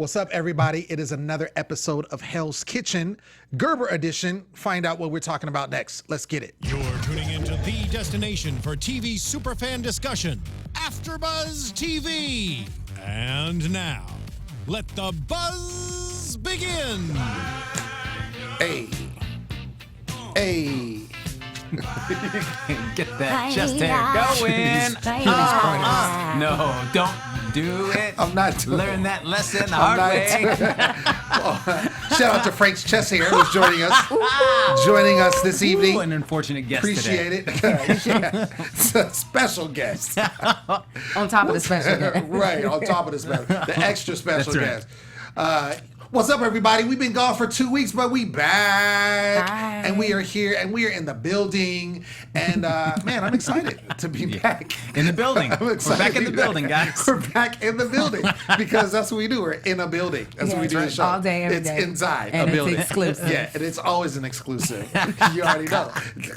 What's up, everybody? It is another episode of Hell's Kitchen, Gerber edition. Find out what we're talking about next. Let's get it. You're tuning into the destination for TV superfan discussion, AfterBuzz TV. And now, let the buzz begin. Hey. Get that chest hair going. No, don't do it. I'm not doing Learn it. that lesson the hard way. Shout out to Frank's chest hair who's joining us this evening. Ooh, an unfortunate guest Appreciate today. it. Yeah. It's a special guest. On top of the special guest. Right, on top of the extra special That's guest. What's up, everybody? We've been gone for 2 weeks, but we back. Hi. And we are here, and we are in the building. And, man, I'm excited to be back. In the building. I'm We're excited back to in the be building, back. guys. We're back in the building because that's what we do. We're in a building. That's what we do the show. All day, every day. It's inside And a building. it's exclusive. Yeah, and it's always an exclusive. You already know.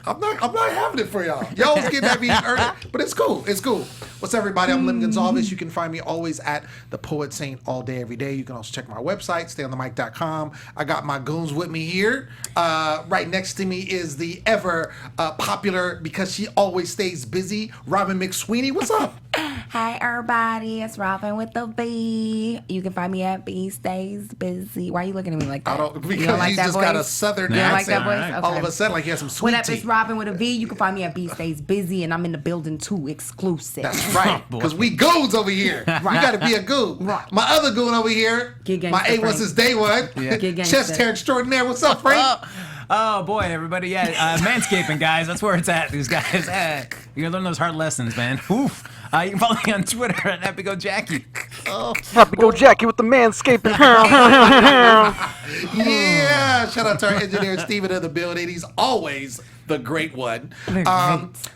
I'm not having it for y'all. Y'all's getting at me early, but it's cool. It's cool. What's up, everybody? I'm Lem Gonsalves. You can find me always at The Poet Saint all day, every day. You can also check my website, stayonthemic.com. I got my goons with me here. Right next to me is the ever popular, because she always stays busy, Rhavin McSweeny. What's up? Hi, everybody. It's Rhavin with the B. You can find me at B Stays Busy. Why are you looking at me like that? I don't, You because don't like he's that just voice? got a southern You don't like accent. that voice? Okay. All of a sudden, like he has some sweet What up? tea. It's Rhavin with a V. You can find me at B Stays Busy, and I'm in the building too, exclusive. That's right, because we goons over here. You got to be a goon. Right. My other goon over here, Get gangsta, my A1 Frank. since day one, Yeah. Get gangsta. chest hair extraordinaire. What's up, Frank? Oh, boy, everybody. Yeah, manscaping, guys. That's where it's at, these guys. You're going to learn those hard lessons, man. Oof. You can follow me on Twitter at HappyGoJackie. Happy go Jackie with the manscaping. Yeah, shout out to our engineer Steven in the building. He's always the great one.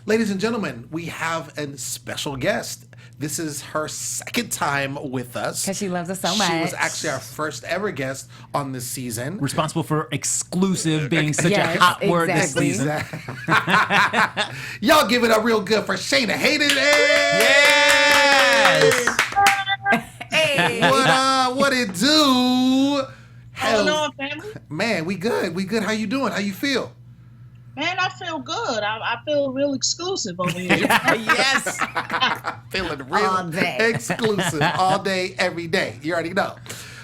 Ladies and gentlemen, we have a special guest. This is her second time with us. Because she loves us so She much. was actually our first ever guest on this season. Responsible for exclusive being such Yes, a hot word this exactly. season. Y'all give it up real good for Shaina Hayden. Yes! Hey. What it do? Hell on, family. Man, we good. We good. How you doing? How you feel? Man, I feel good. I feel real exclusive over here. Yes! Feeling real All day. exclusive all day, every day. You already know.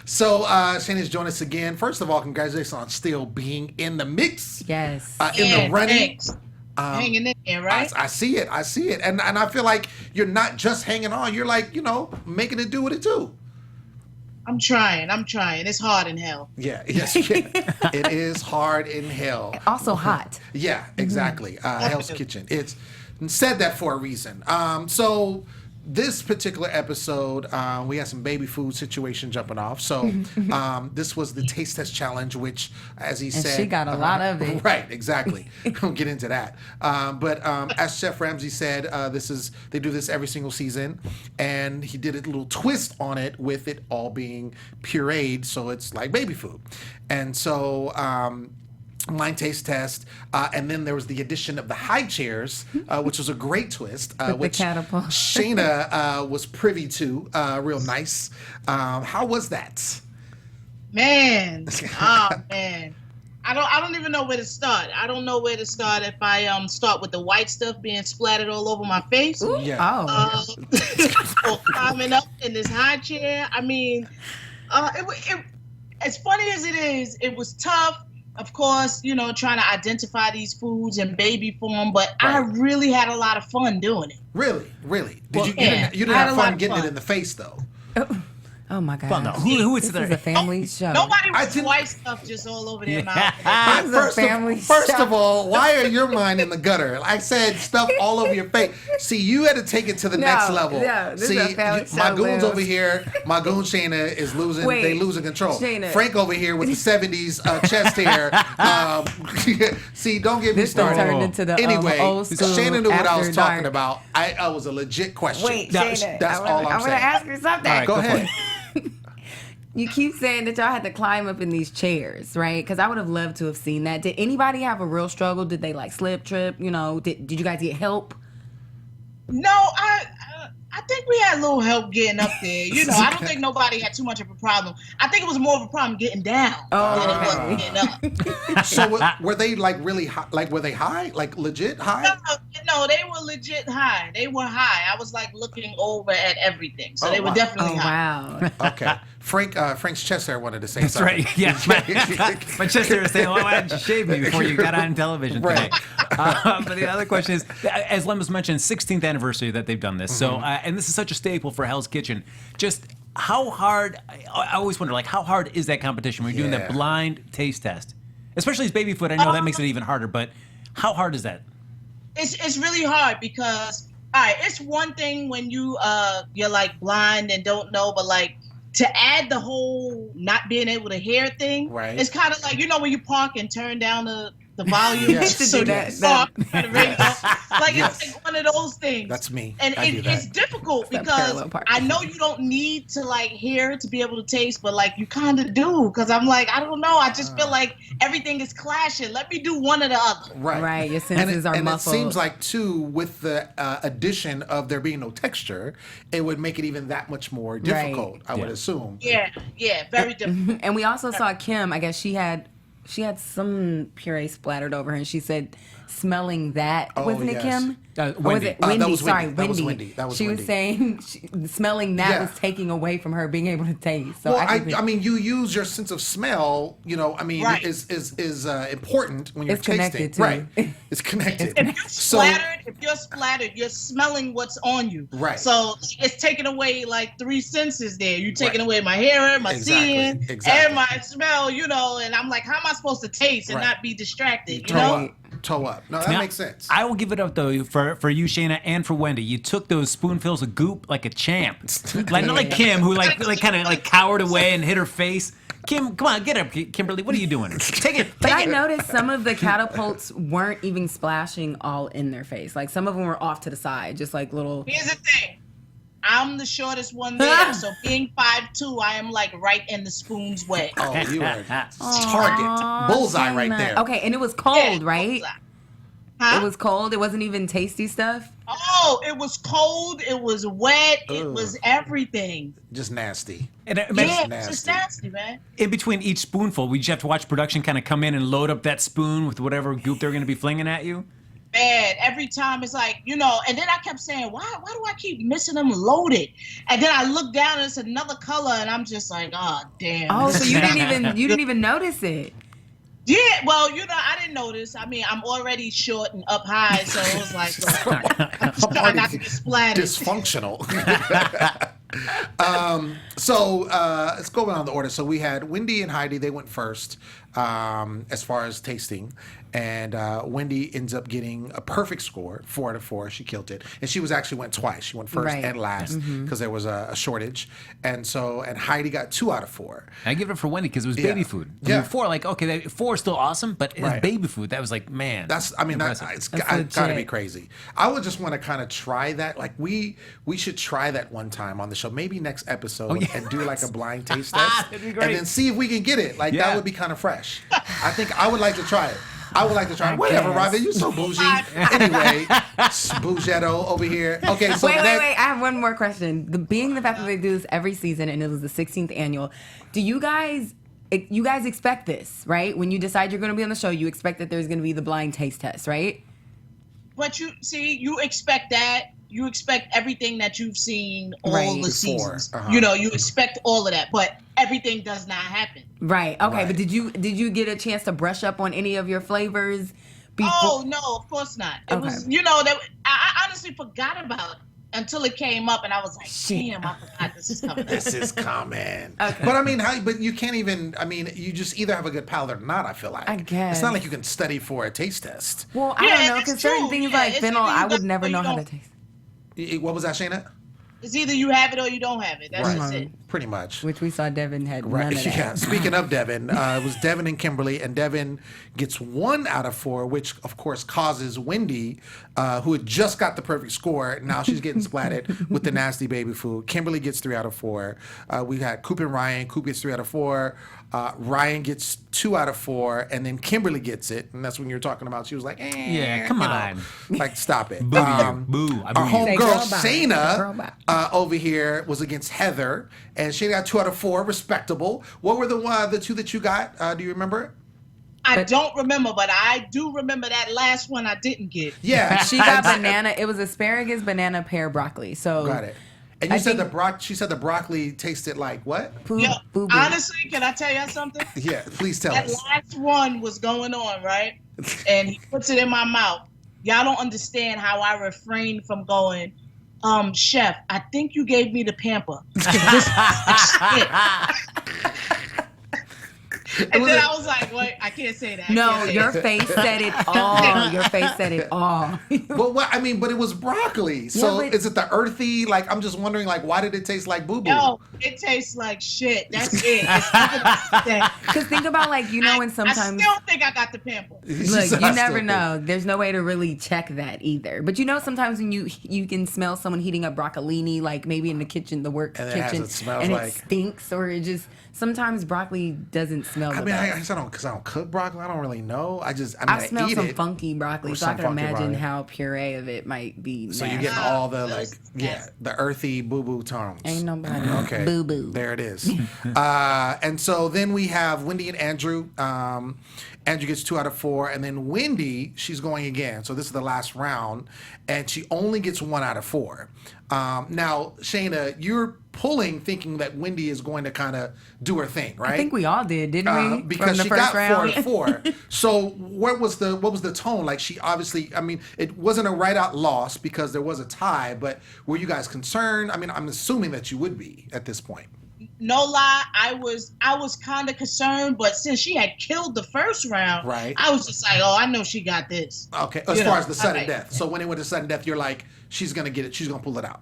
So, Shayna's joined us again. First of all, congratulations on still being in the mix. Yes. In the running. Thanks. Hanging in there, right? I see it. I see it. And I feel like you're not just hanging on. You're like, making it do what it do. I'm trying. It's hard in hell. Yeah. Yes. Yeah. It is hard in hell. Also hot. Yeah, exactly. Hell's Kitchen. It's said that for a reason. So this particular episode, we had some baby food situation jumping off. So this was the taste test challenge, which, as he said, she got a lot of it. Right, exactly. We'll get into that. But as Chef Ramsay said, they do this every single season, and he did a little twist on it with it all being pureed, so it's like baby food. And so blind taste test, and then there was the addition of the high chairs, which was a great twist, which catapult. Shaina was privy to. Real nice. How was that? Man. Oh man. I don't even know where to start. I don't know where to start if I start with the white stuff being splattered all over my face. Ooh. Yeah. Oh. Or climbing up in this high chair. I mean, it as funny as it is, it was tough. Of course, trying to identify these foods in baby form, but I really had a lot of fun doing it. Really? Well, You didn't I had have a lot fun of getting fun. it in the face, though. Oh my God. Well, no, who is This there? is a family show. Nobody I was didn't- white stuff just all over their mouth. This is a family First show. of all, why are your mind in the gutter? I said stuff all over your face. See, you had to take it to the next level. no, this is See, a family my show, goons Lil. over here, my goon Shaina is losing. Wait, they losing control. Shaina. Frank over here with the '70s chest hair. See, don't get me This done started. turned into the Anyway, old school Shaina knew what I was After talking Dark. about. I was a legit question. Wait, That's Shaina, all I'm I want to saying. ask her something. All right, Go go for ahead. You keep saying that y'all had to climb up in these chairs, right? Because I would have loved to have seen that. Did anybody have a real struggle? Did they like slip, trip? Did you guys get help? No, I think we had a little help getting up there. You know, I don't think nobody had too much of a problem. I think it was more of a problem getting down than it was getting up. So were they like really high? Like were they high? Like legit high? No, they were legit high. They were high. I was like looking over at everything, so they were definitely high. Wow. Okay. Frank's chest hair wanted to say That's something. right. Yeah. My chest hair was saying, "Well, why didn't you shave me before you got on television today?" But the other question is, as Lem was mentioned, 16th anniversary that they've done this. So, and this is such a staple for Hell's Kitchen. Just how hard? I always wonder, like, how hard is that competition when you're doing that blind taste test? Especially as baby food, I know that makes it even harder. But how hard is that? It's really hard because, all right, it's one thing when you're like blind and don't know, but like to add the whole not being able to hear thing, right? It's kind of like, you know, when you park and turn down the volume. Yes. So That. Like it's like one of those things. That's me. And it's difficult because I know you don't need to like hear to be able to taste, but like you kind of do, because I'm like, I don't know, I just feel like everything is clashing. Let me do one or the other. Right. Your senses are muffled. And it seems like too, with the addition of there being no texture, it would make it even that much more difficult. I would assume. Yeah, very difficult. And we also saw Kim. I guess she had some puree splattered over her, and she said, smelling that, wasn't it Kim? Wendy. Or was it Wendy? That was Sorry, Wendy. That was Wendy. Wendy. She was saying smelling that was taking away from her being able to taste. So well, I mean, you use your sense of smell. You know, I mean, is important when you're tasting. Right. It's connected. If you're splattered, you're smelling what's on you. Right. So it's taking away like 3 senses there. You're taking away my hearing, my seeing, and my smell. You know, and I'm like, how am I supposed to taste and not be distracted? You know. Toe up. No, that makes sense. I will give it up though for you, Shaina, and for Wendy. You took those spoonfuls of goop like a champ. Like not like Kim, who like kind of like cowered away and hit her face. Kim, come on, get up, Kimberly. What are you doing? Take it. But I noticed some of the catapults weren't even splashing all in their face. Like some of them were off to the side, just like little. Here's the thing. I'm the shortest one there, so being 5'2", I am like right in the spoon's way. Oh, you are target. Bullseye right there. Okay, and it was cold, right? Huh? It was cold. It wasn't even tasty stuff. Oh, it was cold. It was wet. It was everything. Just nasty. And it's just nasty, man. In between each spoonful, we just have to watch production kind of come in and load up that spoon with whatever goop they're going to be flinging at you. Man, every time it's like, you know, and then I kept saying, why do I keep missing them loaded? And then I look down and it's another color and I'm just like, oh, damn. Oh, so you didn't even notice it. Yeah, well, you know, I didn't notice. I mean, I'm already short and up high, so it was like, I'm trying not to get splattered. Dysfunctional. So let's go around the order. So we had Wendy and Heidi. They went first as far as tasting. And Wendy ends up getting a perfect score, 4 out of 4. She killed it. And she went twice. She went first and last because there was a shortage. And Heidi got 2 out of 4. I give it for Wendy because it was baby food. I mean, 4, like, okay, 4 is still awesome, but it's baby food. That was like, man. It's got to be crazy. I would just want to kind of try that. Like we should try that one time on the show. Maybe next episode and do like a blind taste test. That'd be great. And then see if we can get it. Like that would be kind of fresh. I think I would like to try it. Whatever, Rhavin, you're so bougie. Anyway, Bougetto over here. Okay, so wait. I have one more question. Being the fact that they do this every season and it was the 16th annual, do you guys expect this, right? When you decide you're going to be on the show, you expect that there's going to be the blind taste test, right? But you expect that. You expect everything that you've seen all the seasons. You know, you expect all of that, but everything does not happen. Right. Okay. Right. But did you get a chance to brush up on any of your flavors? Oh no, of course not. It was, you know, that I honestly forgot about it until it came up, and I was like, damn, I forgot this is coming. This is coming. Okay. But I mean, but you can't even. I mean, you just either have a good palate or not. I feel like. I guess it's not like you can study for a taste test. Well, I don't know, because certain things like fennel, I would never know how to taste. What was that, Shaina? It's either you have it or you don't have it. That's just it. pretty much. Which we saw Devin had Right. none of that. Yeah. Speaking of Devin, it was Devin and Kimberly, and Devin gets 1 out of 4, which of course causes Wendy, who had just got the perfect score, now she's getting splatted with the nasty baby food. Kimberly gets 3 out of 4. We had Coop and Ryan. Coop gets 3 out of 4. Ryan gets 2 out of 4, and then Kimberly gets it, and that's when you were talking about. She was like, Yeah, come on. like stop it. Boo you. Boo. I boo Our you. Say, homegirl girl, bye. Girl, Shaina bye. over here was against Heather, and Shaina got 2 out of 4, respectable. What were the 2 that you got? Do you remember? I don't remember, but I do remember that last one I didn't get. Yeah, She got banana. It was asparagus, banana, pear, broccoli. So Got it. And you I said think- she said the broccoli tasted like what? Boo, Yo, boo, boo. honestly, can I tell you something? Yeah, please tell That us. last one was going on, right? And he puts it in my mouth. Y'all don't understand how I refrained from going, Chef, I think you gave me the pamper. This is shit. And then I was like, wait, I can't say that. I No, can't say your that. face said it all. Your face said it all. But what I mean, but it was broccoli. So but- is it the earthy? Like I'm just wondering, like why did it taste like boo boo? No, it tastes like shit. That's it. It's nothing to say. Because think about like, you know, when I sometimes... still think I got the pamper. Look, you never know. There's no way to really check that either. But you know, sometimes when you can smell someone heating up broccolini, like maybe in the kitchen, the work And it has- kitchen, it smells and like- it stinks, or it just sometimes broccoli doesn't smell. I the mean, I best. don't because I don't cook broccoli. I don't really know. I I've smelled eat some it. funky broccoli, Or so I some can funky imagine broccoli. how puree of it might be. So you're nasty. getting all the Those the earthy boo boo tones. Ain't nobody Okay. boo boo. There it is. And so then we have Wendy and Andrew. Andrew gets 2 out of 4, and then Wendy, she's going again. So this is the last round, and she only gets 1 out of 4. Now, Shaina, you're pulling thinking that Wendy is going to kind of do her thing, right? I think we all did, didn't we? Because From the she first got round. 4 out of 4. So what was the tone? Like she obviously, I mean, it wasn't a right out loss because there was a tie, but were you guys concerned? I mean, I'm assuming that you would be at this point. No lie, I was kind of concerned, but since she had killed the first round, Right. I was just like, oh, I know she got this. Okay, as You far know, as the sudden okay. death. So when it went to sudden death, you're like, she's gonna get it. She's gonna pull it out.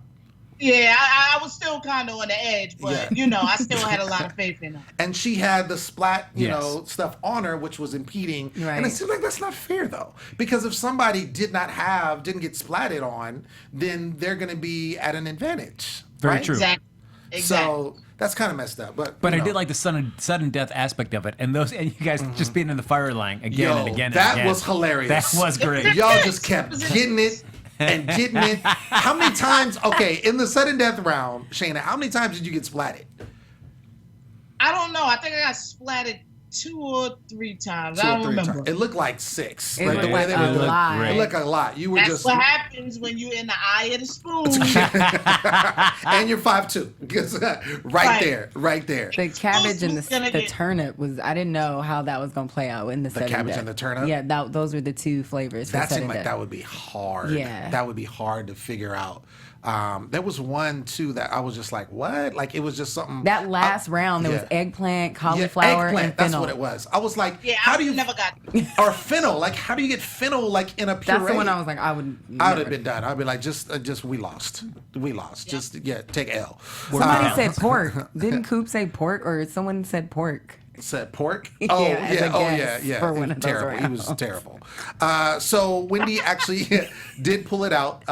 Yeah, I was still kind of on the edge, but Yeah. you know, I stiil had a lot of faith in her. And she had the splat, you Yes. know, stuff on her, which was impeding. Right. And it seems like that's not fair, though, because if somebody didn't get splatted on, then they're going to be at an advantage. Very right? true. Exactly. So that's kind of messed up. But But you I know. did like the sudden death aspect of it, and you guys just being in the fire line again Yo, and again. that and again. was hilarious. That was great. Y'all just kept getting it and getting it. How many times? Okay, in the sudden death round, Shaina, how many times did you get splatted? I don't know. I think I got splatted 2 or 3 times. 2 I or don't 3 remember. times. It looked like 6. It Like, looked the way like they a were doing lot. it. It looked like a lot. You were That's just what happens when you're in the eye of the spoon. and you're 5'2". Right there. The cabbage and Who's gonna the get- turnip was, I didn't know how that was going to play out in the sudden cabbage death. and the turnip? Yeah, those were the 2 flavors for That sudden seemed like death. that would be hard. Yeah. That would be hard to figure out. There was one too that I was just like, what? Like it was just something. That last round, there was yeah. eggplant, Yeah, cauliflower, eggplant. and That's fennel. what it was. I was like, Yeah, how do you never got or fennel? Like how do you get fennel like in a puree? That's the one I was like, I would. I would never- have been done. I'd be like, just we lost. We lost. Just take L. Somebody Wow. said pork. Didn't Coop say pork, or someone said pork? Said pork. Yeah, Oh as a guess yeah. for one of those terrible. He was rounds. terrible. So Wendy actually did pull it out,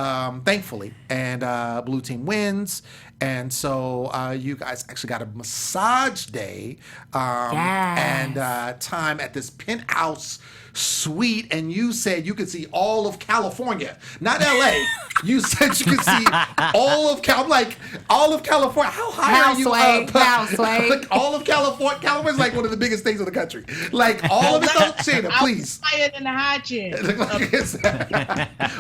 thankfully, and blue team wins. And so you guys actually got a massage day and time at this penthouse suite, and you said you could see all of California, not LA. You said you could see all of I'm like, all of California. How high are you up? Houseway. Like all of California. California's like one of the biggest things in the country. Like all of it, though, Shaina, I please. was higher than the high chair.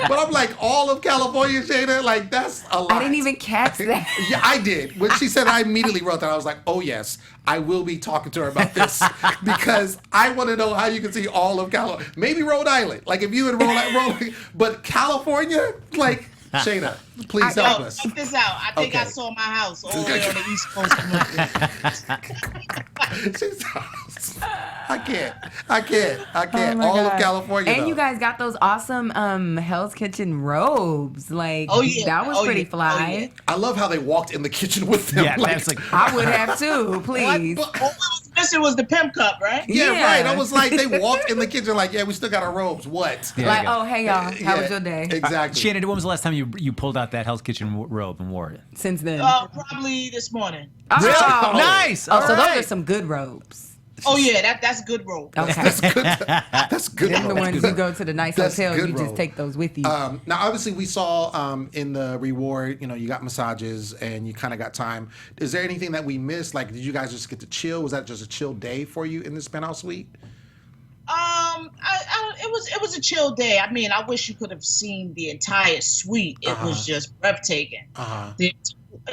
But I'm like, all of California, Shaina, like that's a lot. I didn't even catch that. Yeah, I did. When she said, I immediately wrote that. I was like, oh yes, I will be talking to her about this because I want to know how you can see all of California. Maybe Rhode Island, like if you in Rhode Island, but California, like Shaina, please help Yo, us. check this out. I think I Okay. saw my house all the way on the East Coast. I can't. Oh my All God. of California. And though. you guys got those awesome Hell's Kitchen robes. Like, Oh, yeah. that was Oh, pretty yeah. fly. Oh, yeah. I love how they walked in the kitchen with them. Yeah, that's like I would have too, please. All I was missing was the pimp cup, right? Yeah, Yeah. right. I was like, they walked in the kitchen like, yeah, we still got our robes. What? Yeah. Like, oh, hey, y'all. How Yeah, was your day? Exactly. Shannon, when was the last time you pulled out that Hell's Kitchen robe and wore it? Since then. Probably this morning. Oh. Nice. Oh, All so those right. are some good robes. Oh yeah, that's good rope. Okay. That's good. That's good. Them the robe. ones you go to the nice That's hotels, good you just robe. take those with you. Now, obviously, we saw in the reward, you got massages and you kind of got time. Is there anything that we missed? Like, did you guys just get to chill? Was that just a chill day for you in this penthouse suite? It was a chill day. I mean, I wish you could have seen the entire suite. It was just breathtaking.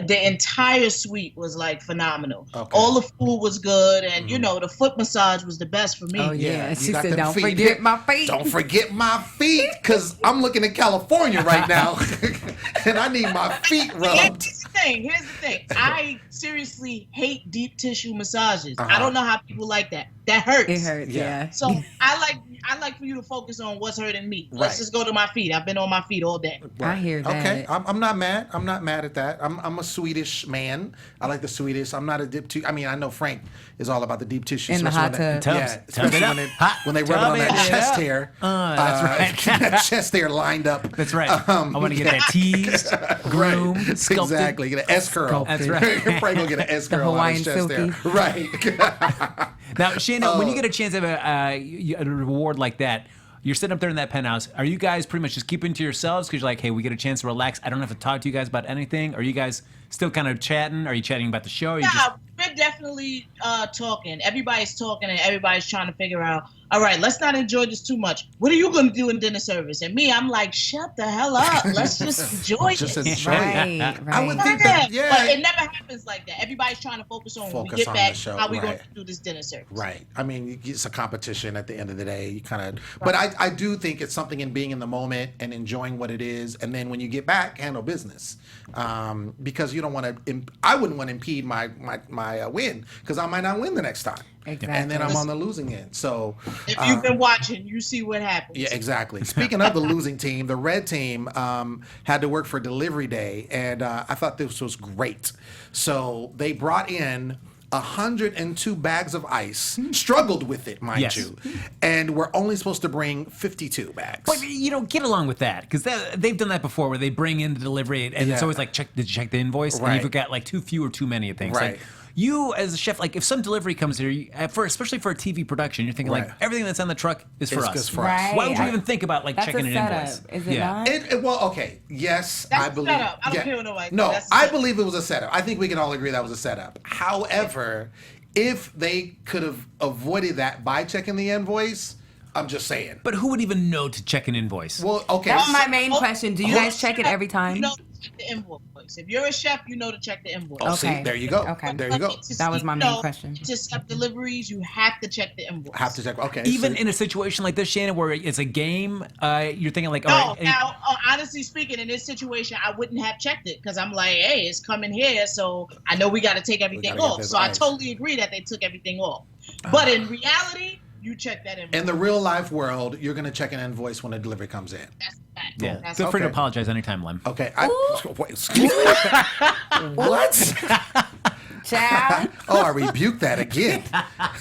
The entire suite was like phenomenal. Okay. All the food was good, and the foot massage was the best for me. Oh, yeah. you She got said, them don't feet. forget my feet. Don't forget my feet, because I'm looking at California right now, and I need my feet rubbed. Here's the thing. I seriously hate deep tissue massages. I don't know how people like that. That hurts. It hurts, yeah. So I like for you to focus on what's hurting me. Let's Right. just go to my feet. I've been on my feet all day. I hear that. Okay, I'm not mad. I'm not mad at that. I'm a Swedish man. I like the Swedish. I'm not a deep tissue. I mean, I know Frank is all about the deep tissue. In the especially hot when tub. they- Tubs. Yeah, Tub especially it when up. they Hot when they rub it tub on that it chest up. hair. That's right. That chest hair lined up. That's right. I want to get that teased, groomed, sculpted. Exactly. Get an S curl. That's right. Frank will get an S curl on Hawaiian his chest silky. there. Right. Now, Shayna, when you get a chance to have a reward like that, you're sitting up there in that penthouse. Are you guys pretty much just keeping to yourselves because you're like, hey, we get a chance to relax. I don't have to talk to you guys about anything. Are you guys still kind of chatting? Are you chatting about the show? Or Yeah, we're definitely talking. Everybody's talking and everybody's trying to figure out, all right, let's not enjoy this too much. What are you going to do in dinner service? And me, I'm like, shut the hell up. Let's just enjoy Just it. enjoy it. Right, right. I would think that, Yeah, but it never happens like that. Everybody's trying to focus on when we Focus get on back, the show, how we going right. to do this dinner service. Right. I mean, it's a competition at the end of the day. You kind of, but I do think it's something in being in the moment and enjoying what it is, and then when you get back, handle business, because you don't want to. I wouldn't want to impede my win because I might not win the next time, Exactly. and then I'm on the losing end. So If you've been watching, you see what happens. yeah, exactly. Speaking of the losing team, the red team had to work for delivery day, and I thought this was great. So they brought in 102 bags of ice, struggled with it, mind Yes. you, and we're only supposed to bring 52 bags. But you don't get along with that because they've done that before where they bring in the delivery and it's Yeah. always like, did you check the invoice? And Right. you've got like too few or too many of things. Right. Like, you as a chef, like if some delivery comes here, especially for a TV production, you're thinking Right. like everything that's on the truck is for It's us. just for us. Right. Why would you even think about like That's checking a an setup, invoice? is it not? Well, okay, yes, That's I a believe. setup. I don't care what nobody No, says. That's a I setup. believe it was a setup. I think we can all agree that was a setup. However, if they could have avoided that by checking the invoice, I'm just saying. But who would even know to check an invoice? Well, okay. That's my main question. Do you Oh, guys check it every time? You know to check the invoice. If you're a chef, you know to check the invoice. Oh, see, Okay. there you go. Okay. There you go. That was my main question. To accept deliveries, you have to check the invoice. Have to check. Okay. Even so- in a situation like this, Shannon, where it's a game, you're thinking like, No, all right, now, honestly speaking, in this situation, I wouldn't have checked it because I'm like, hey, it's coming here, so I know we got to take everything gotta get off. this So I ice. totally agree that they took everything off. But in reality, you check that invoice. in the real life world, you're going to check an invoice when a delivery comes in. That's a fact. yeah, That's feel free to okay. apologize anytime, Lem. Okay. Wait, excuse me? What? Child. Oh, I rebuked that again.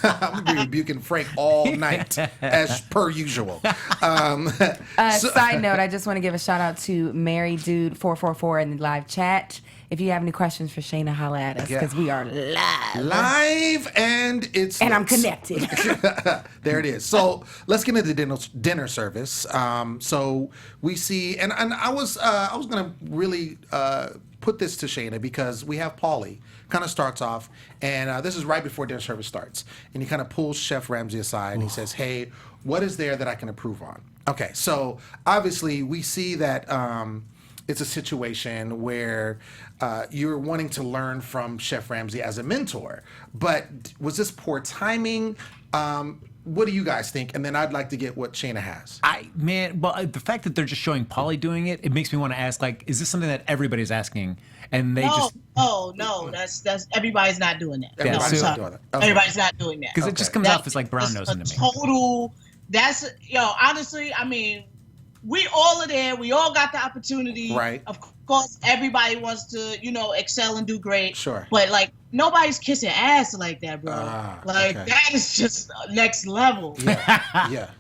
I'm going to be rebuking Frank all night, as per usual. Side note, I just want to give a shout out to Mary Dude 444 in the live chat. If you have any questions for Shaina, holla at us Yeah. because we are live. Live and it's And I'm lit. connected. There it is. So let's get into dinner service. So we see, and I was gonna really put this to Shaina because we have Paulie kind of starts off, and this is right before dinner service starts, and he kind of pulls Chef Ramsay aside and he says, "Hey, what is there that I can improve on?" Okay, so obviously we see that. It's a situation where you're wanting to learn from Chef Ramsay as a mentor. But was this poor timing? what do you guys think? And then I'd like to get what Shaina has. The fact that they're just showing Polly doing it, it makes me want to ask, like, is this something that everybody's asking? And they No, that's everybody's not doing that. Everybody's not doing it. Okay. Everybody's not doing that. Because it just comes off as like brown nosing to me. Total. That's honestly, I mean, we all are there. We all got the opportunity. Right. Of course, everybody wants to, excel and do great. Sure. But like, nobody's kissing ass like that, bro. Okay. That is just next level. Yeah.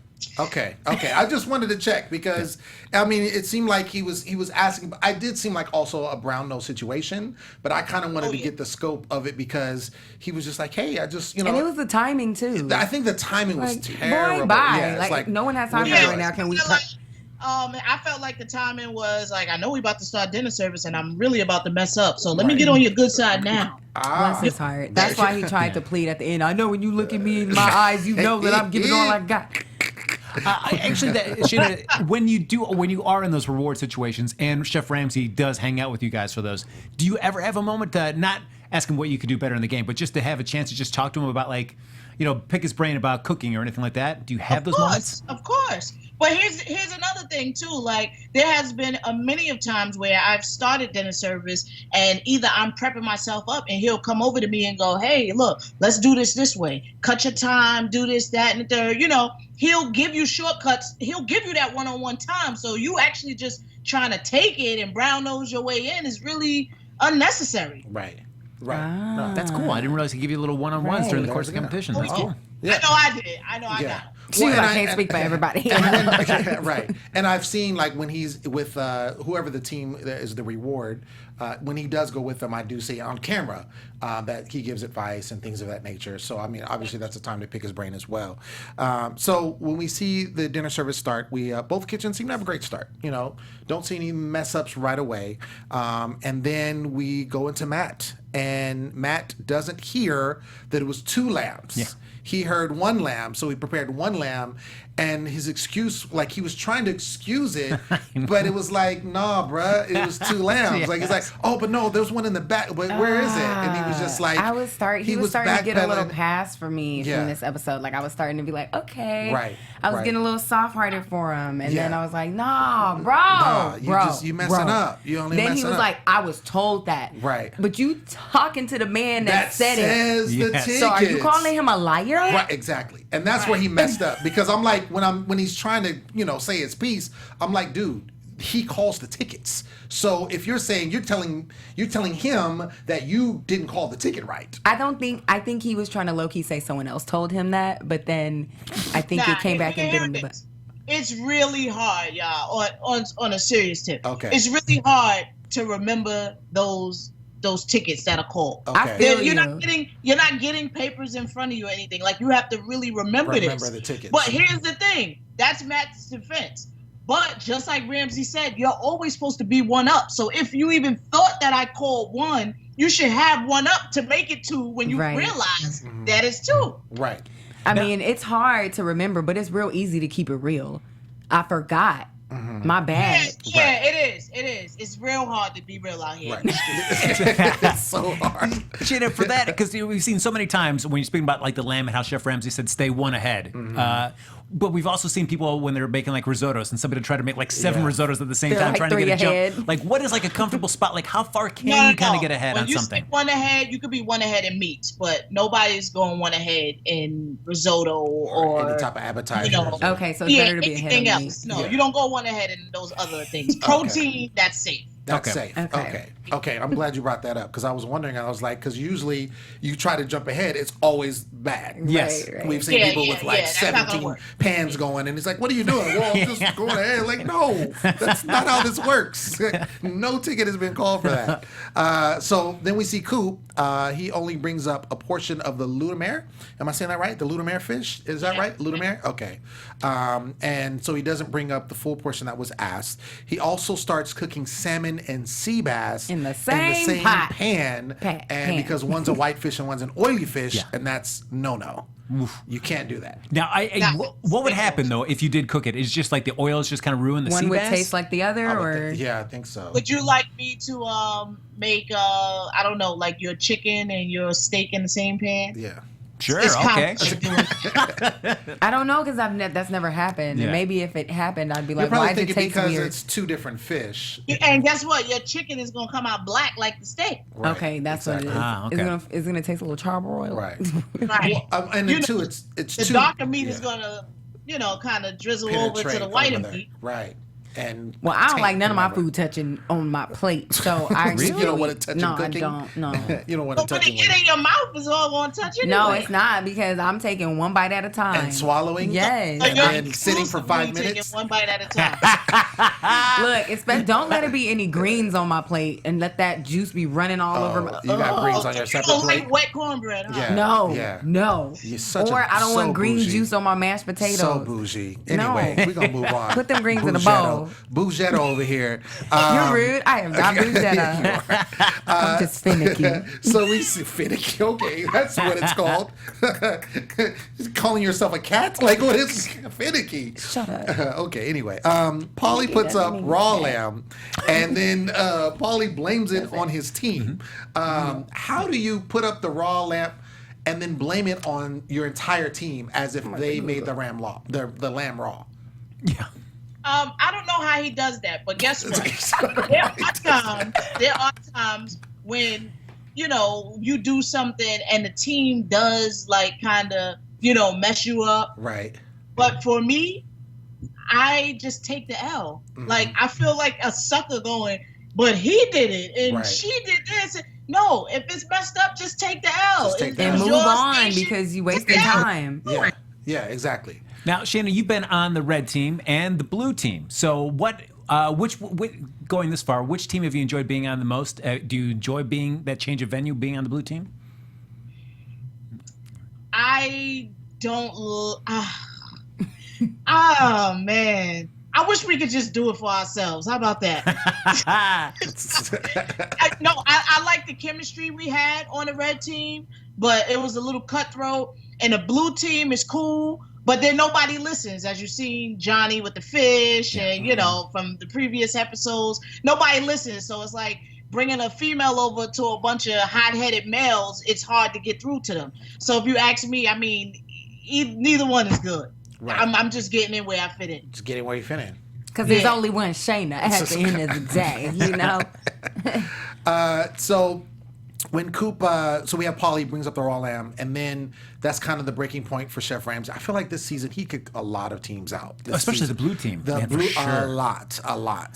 Okay. I just wanted to check because I mean it seemed like he was asking. I did seem like also a brown nose situation, but I kind of wanted to get the scope of it because he was just like, hey, I just and it was the timing too. I think the timing was terrible. Boy, bye. Yeah, it's like no one has time for that right now. Can we? I felt like the timing was like, I know we about to start dinner service and I'm really about to mess up. So let me get on your good side now. Bless his heart. That's why he tried to plead at the end. I know when you look at me in my eyes, you know that I'm giving all I got. Shaina, when you are in those reward situations and Chef Ramsay does hang out with you guys for those, do you ever have a moment to not ask him what you could do better in the game, but just to have a chance to just talk to him about pick his brain about cooking or anything like that? Do you have those moments? Of course. But here's another thing too. Like there has been many of times where I've started dinner service and either I'm prepping myself up and he'll come over to me and go, hey, look, let's do this way. Cut your time, do this, that, and the third. He'll give you shortcuts. He'll give you that one-on-one time. So you actually just trying to take it and brown nose your way in is really unnecessary. Right. That's cool. I didn't realize he give you little one-on-ones during the course of the competition. That's cool. Yeah. I know I got it. I can't speak for everybody. Right. And I've seen like when he's with whoever the team is the reward, when he does go with them, I do see on camera that he gives advice and things of that nature. So, I mean, obviously that's a time to pick his brain as well. So when we see the dinner service start, we both kitchens seem to have a great start. Don't see any mess ups right away. And then we go into Matt. And Matt doesn't hear that it was 2 lambs. Yeah. He heard 1 lamb, so he prepared 1 lamb, and his excuse, like he was trying to excuse it, but it was like, nah, bruh, it was 2 lambs. Yes. Like he's like, oh, but no, there's one in the back. But where is it? And he was just like, he was starting to get a little backpedaling. pass for me Yeah. from this episode. Like I was starting to be like, okay, Right, I was right. getting a little soft-hearted for him, and then Yeah. I was like, nah, bro, you messing up. You only Then messing he was up. like, I was told that. Right. But you talking to the man that said it. says the Yes. tickets. So are you calling him a liar? Right, exactly. And that's where he messed up because I'm like when he's trying to, say his piece, I'm like, dude, he calls the tickets. So if you're saying you're telling him that you didn't call the ticket right. I think he was trying to low key say someone else told him that, but then I think it came back and bit him in the butt. It's really hard, y'all, on a serious tip. Okay. It's really hard to remember those tickets that are called. Okay. I feel You're not getting papers in front of you or anything. Like you have to really remember this. the tickets. But here's the thing. That's Matt's defense. But just like Ramsay said, you're always supposed to be 1 up. So if you even thought that I called 1, you should have 1 up to make it 2 when you realize that it's 2. Right. I mean, it's hard to remember, but it's real easy to keep it real. I forgot. My bad. Yeah, it is. It's real hard to be real out here. Right. It's so hard. Shaina, for that, because we've seen so many times when you're speaking about like the lamb and how Chef Ramsay said stay 1 ahead. But we've also seen people when they're making like risottos and somebody try to make like 7 risottos at the same They're time, like trying to 3 get a ahead. jump. Like, what is like a comfortable spot? Like, how far can you kind of get ahead when on you something? 1 ahead, you could be 1 ahead in meat, but nobody's going 1 ahead in risotto or any type of appetizer. Okay, so it's better to be ahead anything of me. else. No, you don't go 1 ahead in those other things. Protein, that's safe. That's Okay. safe. Okay. I'm glad you brought that up because I was wondering. I was like, because usually you try to jump ahead, it's always bad. Yes. Right. We've seen people with like that's not gonna 17 work. pans going, and it's like, what are you doing? Well, I'm just going ahead. Like, no, that's not how this works. No ticket has been called for that. So then we see Coop. He only brings up a portion of the lutemere. Am I saying that right? The lutemere fish? Is that right? Lutemere? Okay. And so he doesn't bring up the full portion that was asked. He also starts cooking salmon and sea bass In the same pot. pan. And because one's a white fish and one's an oily fish, and that's no. You can't do that. Now, what would happen though if you did cook it? Is just like the oils just kind of ruin the sea One would bass? taste like the other, or Yeah, I think so. Would you like me to make I don't know, like your chicken and your steak in the same pan? Yeah. Sure, It's okay. I don't know because that's never happened. Yeah. And maybe if it happened, I'd be You're like, why probably does it thinking taste because weird? it's two different fish. And guess what? Your chicken is gonna come out black like the steak. Right, Okay, that's what it is. okay. It's gonna taste a little charbroiled. Right. Right. And You then know, too, it's The too, darker meat is yeah, gonna, kind of drizzle over to penetrate the whiter over there. meat. Right. And Well, I don't taint like none of my whoever. food touching on my plate, so I You don't want it touching No, cooking? I don't. No. You don't want to But when touch it get in your mouth, it's all gonna touch anyway. No, it's not because I'm taking one bite at a time. and swallowing. Yes. So And you're then sitting for 5 exclusively minutes. taking one bite at a time. Look, don't let it be any greens on my plate and let that juice be running all over my. You got greens on your You separate don't plate. like wet cornbread, huh? Yeah. No, Yeah. no. You're such Or a- I don't so want green bougie. juice on my mashed potatoes. So bougie. No. Anyway, we're gonna move on. Put them greens in a bowl. Bougetta over here. You're rude. I am not Bouchetta. I'm just finicky. So we see finicky. Okay, that's what it's called. Calling yourself a cat? Like what is finicky? Shut up. Okay. Anyway, Paulie puts doesn't up mean raw cat. lamb, and then Paulie blames it on his team. How do you put up the raw lamb and then blame it on your entire team as if they made the lamb raw? The lamb raw. Yeah. I don't know how he does that, but guess what? There are times when, you do something and the team does kind of, mess you up. Right. But for me, I just take the L. Like, I feel like a sucker going, but he did it and Right. she did this. No, if it's messed up, just take the L. Just take the It L. And was move your on station. because you wasted Yeah. time. Yeah. Yeah. Exactly. Now, Shaina, you've been on the red team and the blue team. So, which going this far, which team have you enjoyed being on the most? Do you enjoy being that change of venue, being on the blue team? I don't. Oh man, I wish we could just do it for ourselves. How about that? I like the chemistry we had on the red team, but it was a little cutthroat. And the blue team is cool, but then nobody listens. As you've seen Johnny with the fish, and from the previous episodes, nobody listens. So it's like bringing a female over to a bunch of hot-headed males. It's hard to get through to them. So if you ask me, I mean, neither one is good. Right. I'm just getting in where I fit in. Just getting where you fit in. Because there's Yeah. only one Shayna at the end of the day, you know? So when Coop, so we have Paulie brings up the raw lamb, and then that's kind of the breaking point for Chef Ramsay. I feel like this season he kicked a lot of teams out. This Especially season. the blue team. The Man, for blue, sure. a lot.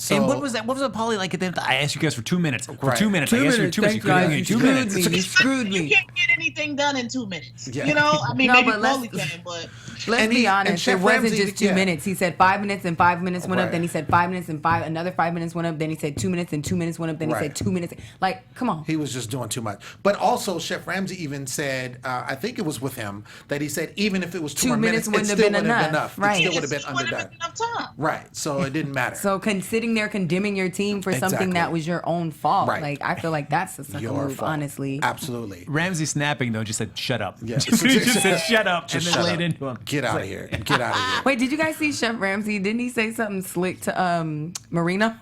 So, And what was that? What was it, Paulie, like at the end? I asked you guys for 2 minutes. For Right. 2 minutes. I asked you for 2 minutes. You couldn't give me 2 minutes. You screwed You me. can't get anything done in 2 minutes. Yeah. I mean, No, maybe but let's- Paulie can, but Let's And be he- and honest. It Chef wasn't Ramsay, just 2 yeah. minutes. He said 5 minutes and 5 minutes went up. Right. Then he said 5 minutes and another 5 minutes went up. Then he said 2 minutes and 2 minutes went up. Then he Right. said 2 minutes. Like, come on. he was just doing too much. But also, Chef Ramsay even said, I think it was with him, that he said even if it was 2 more minutes, wouldn't it have still been wouldn't have been enough. enough. Right. It still would have been it wouldn't underdone. have been enough time. Right. So it didn't matter. So sitting there condemning your team for something Exactly. that was your own fault. Right. Like, I feel like that's a sucker Your move, fault. honestly. Absolutely. Ramsey snapping, though, just said, shut up. Yeah. he just said, shut up, Just and shut then laid up. into him. Get out of here. Get out of here. Wait, did you guys see Chef Ramsay? Didn't he say something slick to Marino?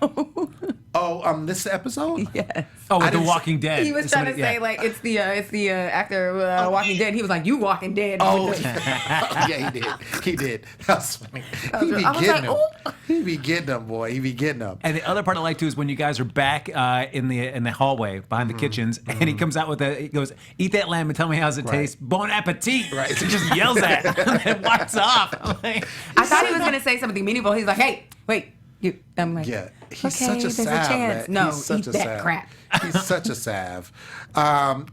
Oh, this episode? Yes. Oh, I with The didn't Walking Dead. He was trying to say like it's the actor Walking Dead. He was like, "You Walking Dead." Oh, yeah, he did. That's funny. He be I was getting like, them. He be getting them, boy. He be getting them. And the other part I like too is when you guys are back in the hallway behind the kitchens, and he comes out with he goes, "Eat that lamb and tell me how's it Right. taste." Bon appetit. Right. He just yells at it and then walks off. I'm like, I thought he was gonna say something meaningful. He's like, "Hey, wait." I'm like, Yeah, he's okay, such a there's sav. a chance. Man. No, he's such eat a that sav. crap. He's such a sav.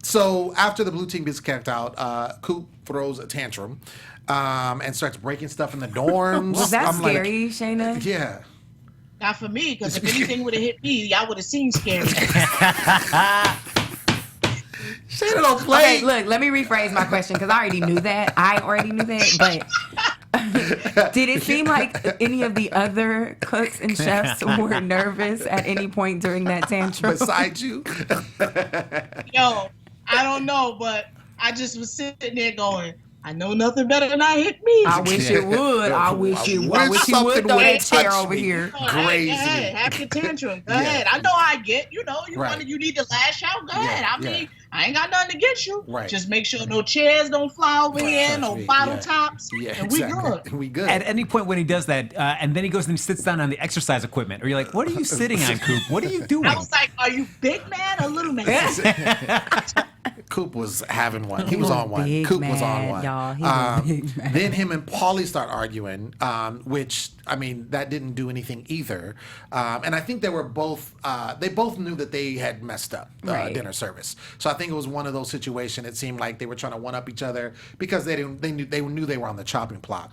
So after the blue team gets kicked out, Coop throws a tantrum and starts breaking stuff in the dorms. Was that I'm like, scary, Shayna? yeah. Not for me, because if anything would have hit me, y'all would have seen scary. Shayna don't play. Okay, look, let me rephrase my question because I already knew that. But did it seem like any of the other cooks and chefs were nervous at any point during that tantrum? Beside you. Yo, I don't know, but I just was sitting there going, I know nothing better than I hit me. I wish it would. I wish it would. I wish he something would throw would that chair touch over me. here. Go ahead, Crazy. go ahead, have your tantrum. Go Yeah. ahead. I know how I get. You know, Right. you need to lash out. Go ahead. I yeah. mean, I ain't got nothing against you. Right. Just make sure no chairs don't fly over here, no me. bottle Yeah. tops, Yeah, and we exactly. good. We good. At any point when he does that, and then he goes and he sits down on the exercise equipment, or you're like, what are you sitting on, Coop? What are you doing? I was like, are you big man or little man? Coop was having one. He He was was on one. big Coop was on mad, one. y'all. He was big mad. Then him and Paulie start arguing, which I mean that didn't do anything either. And I think they were both. They both knew that they had messed up Right. dinner service. So I think it was one of those situations. It seemed like they were trying to one up each other because they didn't. They knew they were on the chopping block.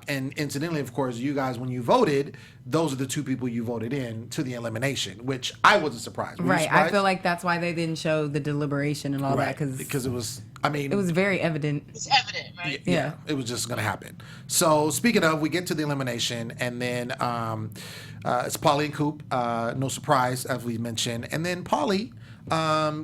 And incidentally, of course, you guys when you voted, those are the two people you voted in to the elimination, which I wasn't surprised. Were you Right. I surprised? feel like that's why they didn't show the deliberation and all that because it was. I mean, it was very evident. It's evident, right? Yeah. it was just gonna happen. So speaking of, we get to the elimination, and then it's Paulie and Coop. No surprise, as we mentioned, and then Paulie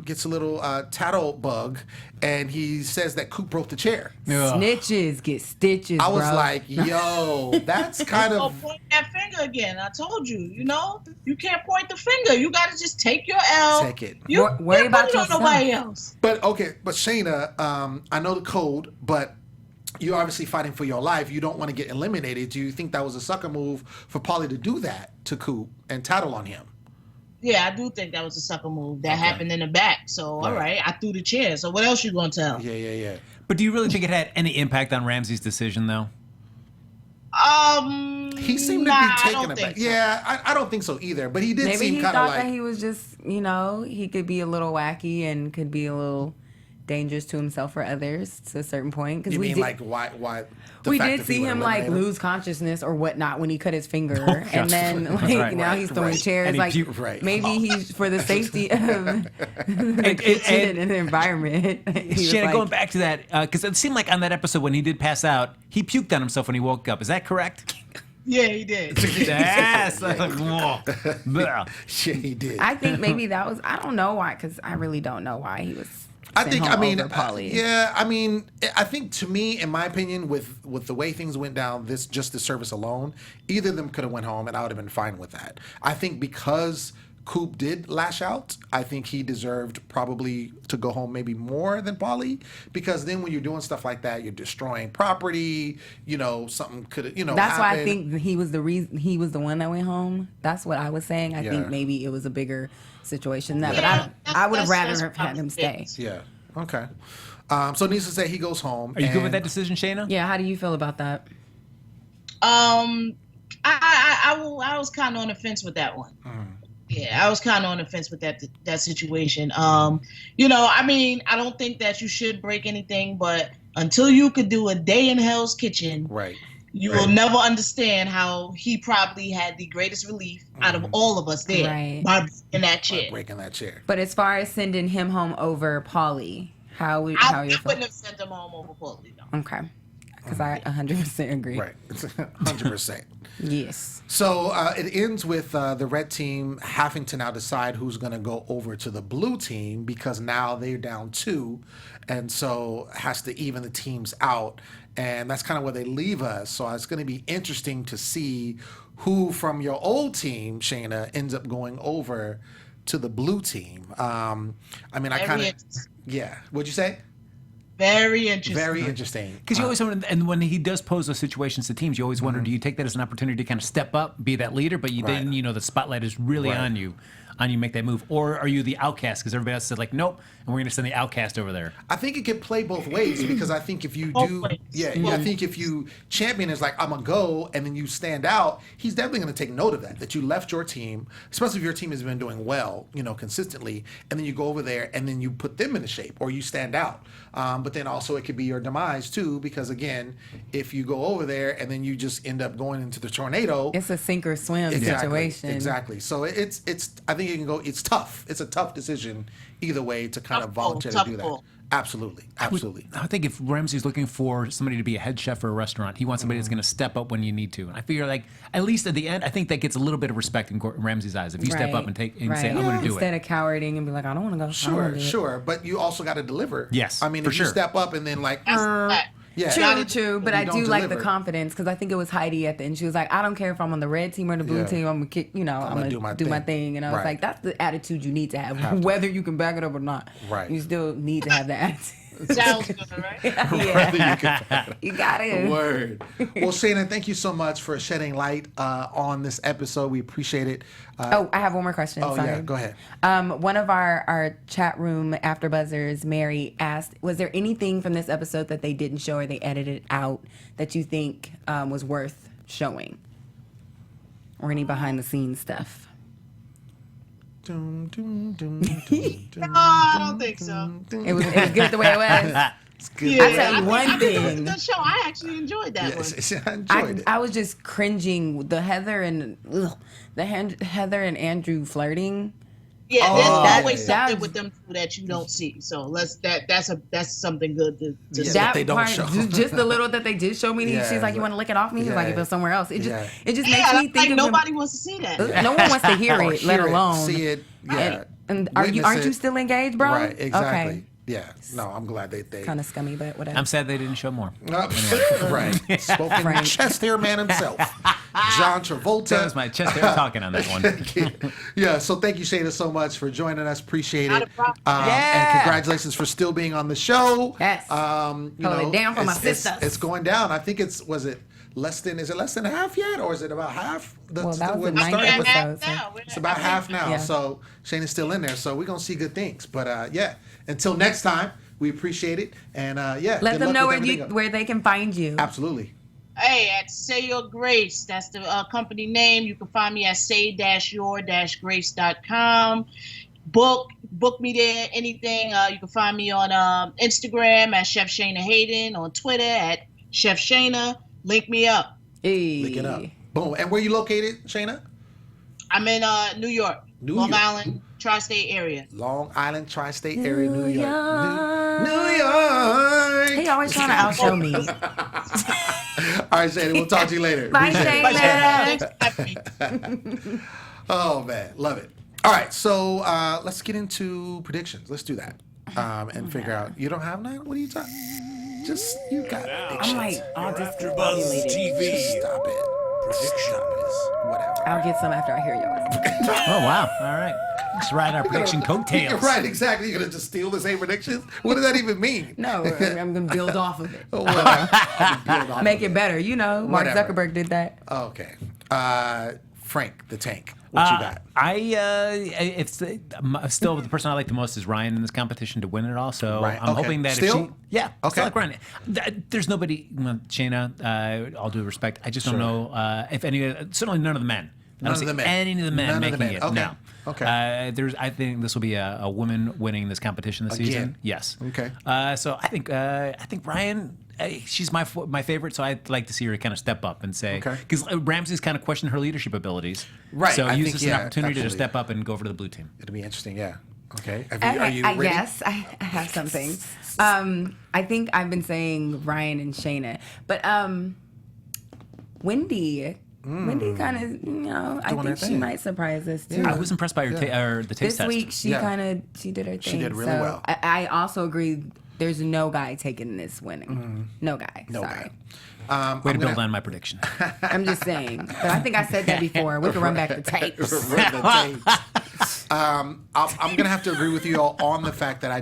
gets a little tattle bug, and he says that Coop broke the chair. Snitches get stitches. I was bro. like, yo, that's kind Don't of point that finger again. I told you, you know, you can't point the finger. You got to just take your L. Take it. You Worry you about put it on yourself. nobody else. But okay, but Shaina, I know the code, but you're obviously fighting for your life. You don't want to get eliminated. Do you think that was a sucker move for Paulie to do that to Coop and tattle on him? Yeah, I do think that was a sucker move. That happened in the back. So, all right, I threw the chair. So, what else you gonna tell? Yeah. But do you really think it had any impact on Ramsay's decision, though? He seemed to nah, be taken I don't aback. think so. Yeah, I don't think so either. But he did maybe seem he kind thought of like that he was just, you know, he could be a little wacky and could be a little dangerous to himself or others to a certain point. Because You we mean did, like why? The we fact did that he see would him like eliminate him? lose consciousness or whatnot when he cut his finger, and yes. then That's like right, now right, he's throwing right. chairs. And he Like puked. Right. maybe he's for the safety of the kitchen and the environment. He was Shannon, like, going back to that, because it seemed like on that episode when he did pass out, he puked on himself when he woke up. Is that correct? Yeah, he did. Yes. I was like, whoa. Bleh. Yeah, he did. I think maybe that was. I don't know why, because I really don't know why he was. I sent think. home I mean, over Paulie. yeah. I mean, I think to me, in my opinion, with the way things went down, just the service alone, either of them could have went home, and I would have been fine with that. I think because Coop did lash out, I think he deserved probably to go home maybe more than Paulie, because then when you're doing stuff like that, you're destroying property. You know, something could. You know, That's why I happen. think he was the reason. He was the one that went home. That's what I was saying. I Yeah. think maybe it was a bigger situation than that. Yeah, But I would have rather that's have had him stay. Yeah. Okay. So needless to say, he goes home. Are you good with and- that decision, Shayna? Yeah. How do you feel about that? I was kind of on the fence with that one. Yeah, I was kind of on the fence with that situation. You know, I mean, I don't think that you should break anything, but until you could do a day in Hell's Kitchen, Right. you will never understand how he probably had the greatest relief out of all of us there Right. by breaking that chair. Breaking that chair. But as far as sending him home over Paulie, how I you wouldn't feel? have sent him home over Paulie, though. Okay. Because I 100% agree. Right. 100%. Yes. So it ends with the red team having to now decide who's going to go over to the blue team, because now they're down 2, and so has to even the teams out, and that's kind of where they leave us. So it's going to be interesting to see who from your old team, Shayna, ends up going over to the blue team. I mean, I Very kind of, interesting. yeah. What'd you say? Very interesting. Very interesting. Because you always wonder, and when he does pose those situations to teams, you always wonder, do you take that as an opportunity to kind of step up, be that leader, but you Right. then, you know, the spotlight is really Right. on you make that move? Or are you the outcast because everybody else said, like, nope, and we're going to send the outcast over there? I think it can play both ways, because I think if you Both do, ways. I think if you champion is like, I'm gonna go, and then you stand out, he's definitely gonna take note of that you left your team, especially if your team has been doing well, you know, consistently, and then you go over there and then you put them into shape, or you stand out. But then also it could be your demise too, because again, if you go over there and then you just end up going into the tornado, It's a sink or swim situation. Exactly. So it's I think it can go. It's tough. It's a tough decision either way to kind of Tough pull, volunteer to tough do that. pull. Absolutely. I think if Ramsay's looking for somebody to be a head chef for a restaurant, he wants somebody that's going to step up when you need to. And I figure, like, at least at the end, I think that gets a little bit of respect in Gordon Ramsay's eyes. If you step up and say, I'm going to do Instead it. of cowarding and be like, I don't want to go. Sure. But you also got to deliver. Yes, I mean, for if you sure. step up and then like, True. But I do like the deliver. confidence because I think it was Heidi at the end. She was like, I don't care if I'm on the red team or the blue team. I'm gonna kick. I'm gonna do my thing. And I was like, that's the attitude you need to have, whether you can back it up or not. Right. You still need to have that attitude. Sounds good, right? You got it. Word. Well, Shaina, thank you so much for shedding light on this episode. We appreciate it. I have one more question. Oh, Sorry. yeah, go ahead. One of our chat room after buzzers, Mary, asked, was there anything from this episode that they didn't show or they edited out that you think was worth showing? Or any behind the scenes stuff? No, I don't think so. It was good the way it was. It's good. Yeah. I'll tell you one I think it was a thing. good show. I actually enjoyed that one. I enjoyed it. I was just cringing. The Heather and Heather and Andrew flirting. Yeah, there's always that something was- with them two that you don't see. So that's something good to Yeah. see. That they don't show. just the little that they did show me. Yeah, She's like, "You want to lick it off me?" He's like, yeah. "It was somewhere else." It just Yeah. it just Yeah, makes me like think of nobody wants to see that. No one wants to hear Or it, let hear it, alone see it. Yeah. And aren't Witness you it. still engaged, bro? Right. Exactly. Okay. Yeah. No, I'm glad they. Kind of scummy, but whatever. I'm sad they didn't show more. Right. Spoken Frank. chest hair man himself, John Travolta. That was my chest hair talking on that one. Yeah, so thank you, Shaina, so much for joining us. Appreciate Not it. a problem. And congratulations for still being on the show. Yes. You Hold know, it down for my it's- sisters. It's going down. I think is it less than half yet? Or is it about half? Well, that was when the we ninth started? episode. So. It's about half now. Yeah. So Shayna's still in there. So we're going to see good things. But yeah, until next time, we appreciate it. And yeah, Let good them luck know with everything else. where they can find you. Absolutely. Hey, at Say Your Grace, that's the company name. You can find me at say-your-grace.com. Book me there, anything. You can find me on Instagram at Chef Shaina Hayden, on Twitter at Chef Shaina. Link me up. Hey. Look it up. Boom. And where you located, Shaina? I'm in New York, Long York. Island, tri-state area. Long Island, tri-state area, New York. York. New York. He always trying to outshow me. All right, Shayna, we'll talk to you later. Bye, Appreciate it. Shayna. Oh, man. Love it. All right, so let's get into predictions. Let's do that and figure out. You don't have none? What are you talking? Just, you got predictions. I'm like, all AfterBuzz discombobulated. TV. Just stop it. Predictions. Whatever. I'll get some after I hear yours. Oh, wow. All right. Just ride our prediction coattails. Right, exactly. You're going to just steal the same predictions? What does that even mean? No, I'm going to build off of it. Oh, whatever. Build off Make of it better. You know, Mark Whatever. Zuckerberg did that. Okay. Frank the Tank. What you got? It's still the person I like the most is Ryan in this competition to win it all. So Right, I'm okay. hoping that Still? if she, Okay. still like Ryan. There's nobody, Shayna. All due respect, I just don't know if any. Certainly none of the men. I don't None of see the men. any of the men None of the making men. it. Okay. No. Okay. I think this will be a woman winning this competition this Again? season. Yes. Okay. So I think Ryan. She's my favorite, so I'd like to see her kind of step up and say, Okay. because Ramsay's kind of questioned her leadership abilities. Right, So I use think, this as an yeah, opportunity to absolutely. step up and go over to the blue team. It'll be interesting, yeah. Okay. Are you ready? Yes, I have something. I think I've been saying Ryan and Shayna, but Wendy kind of, I Doing her think she thing. might surprise us too. I was impressed by her the taste This test. week she Yeah. she did her thing. She did really so well. I also agree. There's no guy taking this winning. No guy. No Sorry. guy. Way to build on my prediction. I'm just saying. But I think I said that before. We can run back the tapes. Run the tapes. I'm going to have to agree with you all on the fact that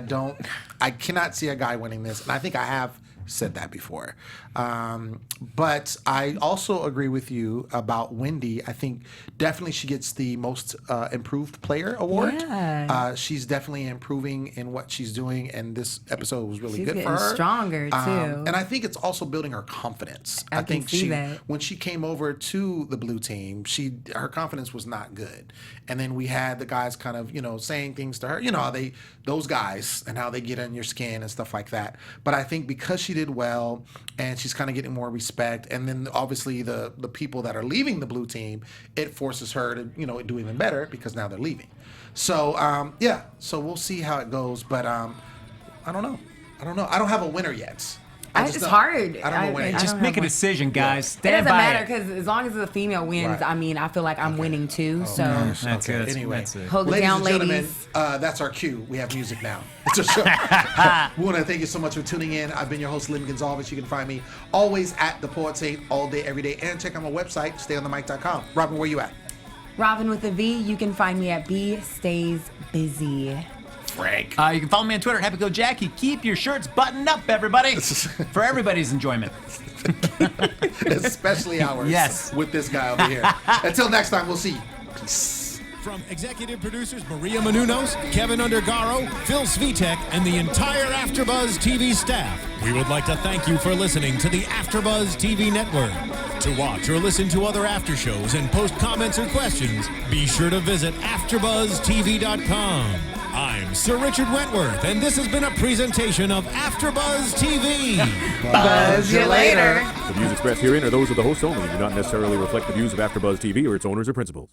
I cannot see a guy winning this. And I think I have said that before. But I also agree with you about Wendy. I think definitely she gets the most improved player award. Yeah. She's definitely improving in what she's doing, and this episode was really She's good for getting her. stronger, too. And I think it's also building her confidence. I can think see that. when she came over to the blue team, her confidence was not good. And then we had the guys kind of, saying things to her, how those guys and how they get on your skin and stuff like that. But I think because she did well and she's kind of getting more respect, and then obviously the people that are leaving the blue team, it forces her to, do even better because now they're leaving. So, so we'll see how it goes. But I don't know. I don't know. I don't have a winner yet. It's hard. I don't know winner. Just make a decision, guys. It Stand doesn't by matter it. because as long as the female wins, Right. I mean, I feel like I'm winning too. So That's good. Anyway, That's it. hold it ladies down, and gentlemen, ladies. that's our cue. We have music now. It's a show. We want to thank you so much for tuning in. I've been your host, Lem Gonsalves. You can find me always at The Poet Saint all day, every day. And check out my website, stayonthemic.com. Robin, where you at? Rhavin with a V. You can find me at B Stays Busy. Frank. You can follow me on Twitter, Happy Go Jackie. Keep your shirts buttoned up, everybody, for everybody's enjoyment. Especially ours. Yes. With this guy over here. Until next time, we'll see you. Peace. From executive producers Maria Menounos, Kevin Undergaro, Phil Svitek, and the entire AfterBuzz TV staff, we would like to thank you for listening to the AfterBuzz TV Network. To watch or listen to other after shows and post comments or questions, be sure to visit AfterBuzzTV.com. I'm Sir Richard Wentworth, and this has been a presentation of AfterBuzz TV. Buzz you later. The views expressed herein are those of the hosts only and do not necessarily reflect the views of AfterBuzz TV or its owners or principals.